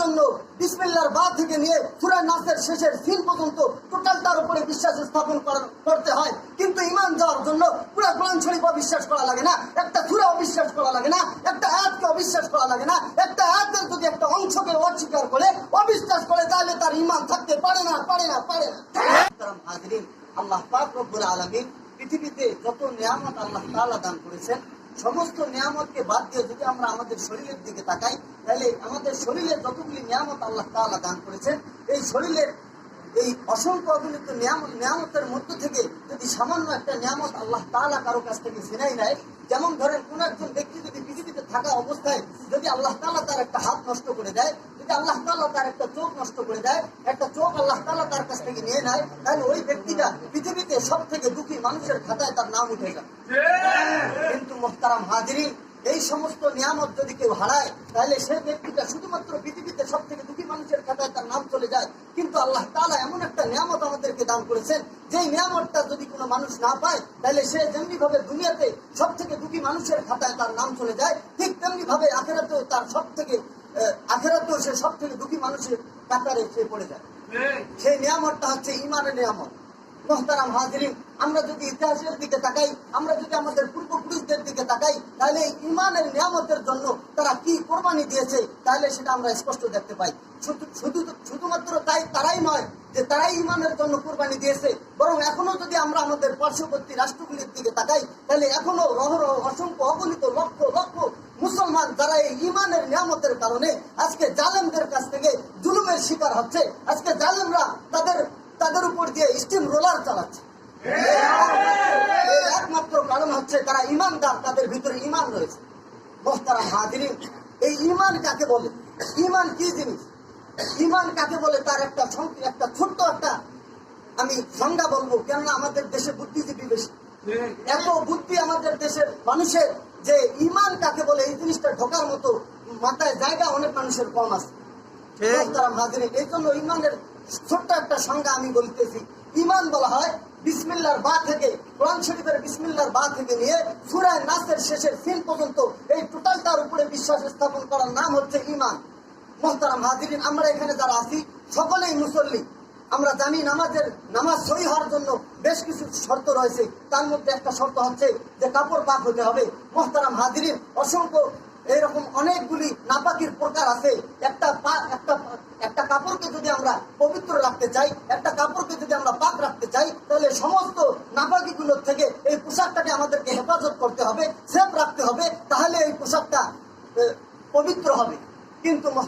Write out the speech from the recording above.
জন্য বিসমিল্লাহর বা থেকে নিয়ে সূরা নাসের শেষের সিন পর্যন্ত টোটালটার উপরে বিশ্বাস স্থাপন করতে হয়। কিন্তু ঈমান যাওয়ার জন্য পুরো কোরআন শরীফ অবিশ্বাস করা লাগে না, একটা সূরা অবিশ্বাস করা লাগে না, একটা আয়াতকে অবিশ্বাস করা লাগে না। একটা আয়াতের যদি একটা অংশকে অস্বীকার করে অবিশ্বাস করে তাহলে তার ঈমান থাকতে পারে না। হাজরিন, আল্লাহ পাক রব্বুল আলামিন পৃথিবীতে যত নিয়ামত আল্লাহ তাআলা দান করেছেন, সমস্ত নিয়ামতকে বাদ দিয়ে যদি আমরা আমাদের শরীরের দিকে তাকাই, তাহলে আমাদের শরীরের যতগুলি নিয়ামত আল্লাহ তাআলা দান করেছেন, এই শরীরের এই অসংখ্য অগণিত নিয়ামতের মধ্য থেকে যদি সামান্য একটা নিয়ামত আল্লাহ তাআলা কারো কাছ থেকে ছিনাই নেয়, যেমন ধরেন কোন একজন ব্যক্তি যদি পৃথিবীতে থাকা অবস্থায় যদি আল্লাহ তাআলা তার একটা হাত নষ্ট করে দেয়, যদি আল্লাহ তাআলা তার একটা চোখ নষ্ট করে দেয়, একটা চোখ আল্লাহ তাআলা তার কাছ থেকে নিয়ে নেয়, তাহলে ওই ব্যক্তিটা পৃথিবীতে সব থেকে দুঃখী মানুষের খাতায় তার নাম উঠে যায়। কিন্তু মুহতারাম হাজিরিন, এই সমস্ত নিয়ামত যদি কেউ হারায়, তাহলে সেই ব্যক্তিটা শুধুমাত্র পৃথিবীতে সব থেকে দুঃখী মানুষের খাতায় তার নাম চলে যায়। কিন্তু আল্লাহ তাআলা এমন একটা নিয়ামত আমাদেরকে দান করেছেন, যে নিয়ামতটা যদি কোনো মানুষ না পায়, তাহলে সে যেমনি ভাবে দুনিয়াতে সব থেকে দুঃখী মানুষের খাতায় তার নাম চলে যায়, ঠিক তেমনি ভাবে আখিরাতেও তার আখিরাতেও সে সব থেকে দুঃখী মানুষের কাতারে সে পড়ে যায়। সেই নিয়ামতটা হচ্ছে ঈমানের নিয়ামত। মুহতারাম হাজিরিন, আমরা যদি ইতিহাসের দিকে তাকাই, আমরা যদি আমাদের পূর্বপুরুষদের দিকে তাকাই, তাহলে ঈমানের নিয়ামতের জন্য তারা কি কোরবানি দিয়েছে, তাহলে সেটা আমরা স্পষ্ট দেখতে পাই। শুধুমাত্র তারাই নয় যে তারাই ঈমানের জন্য কোরবানি দিয়েছে, বরং এখনো যদি আমরা আমাদের পার্শ্ববর্তী রাষ্ট্রগুলির দিকে তাকাই, তাহলে এখনো অসংখ্য অগণিত লক্ষ লক্ষ মুসলমান যারা এই ঈমানের নিয়ামতের কারণে আজকে জালেমদের কাছ থেকে জুলুমের শিকার হচ্ছে। আজকে জালেমরা তাদের উপর দিয়ে স্টিম রোলার চালাচ্ছে। একমাত্র কারণ হচ্ছে তারা ঈমানদার, তাদের ভিতরে ঈমান রয়েছে। মুহতারাম হাজিরিন, এই ঈমান কাকে বলে? ঈমান কি জিনিস? ঈমান কাকে বলে তার একটা ছোট্ট একটা আমি সংজ্ঞা বলবো, কেননা আমাদের দেশে বুদ্ধিজীবী বেশি। এত বুদ্ধি আমাদের দেশের মানুষের যে ঈমান কাকে বলে এই জিনিসটা ঢোকার মতো মাথায় জায়গা অনেক মানুষের কম আছে। মুহতারাম হাজিরিন, এই জন্য ঈমানের ছোট্ট একটা সংজ্ঞা আমি বলতেছি। ঈমান বলা হয় বিসমিল্লাহর বা থেকে, কোরআন শরীফের বিসমিল্লাহর বা থেকে নিয়ে সূরা নাসের শেষের সিন পর্যন্ত এই টোটালটার উপরে বিশ্বাস স্থাপন করার নাম হচ্ছে ঈমান। মুহতারাম হাজিরিন, আমরা এখানে যারা আছি সকলেই মুসল্লি। আমরা জানি নামাজ সহি হওয়ার জন্য বেশ কিছু শর্ত রয়েছে, তার মধ্যে একটা শর্ত হচ্ছে যে কাপড় পাক হতে হবে। মুহতারাম হাজিরিন, অসংখ্য এইরকম অনেকগুলি নাপাকির প্রকার আছে। একটা কাপড়কে যদি আমরা পবিত্র রাখতে চাই, একটা কাপড়কে যদি আমরা পাক রাখতে চাই, তাহলে সমস্ত নাপাকিগুলোর থেকে এই পোশাকটাকে আমাদেরকে হেফাজত করতে হবে, সেফ রাখতে হবে, তাহলে এই পোশাকটা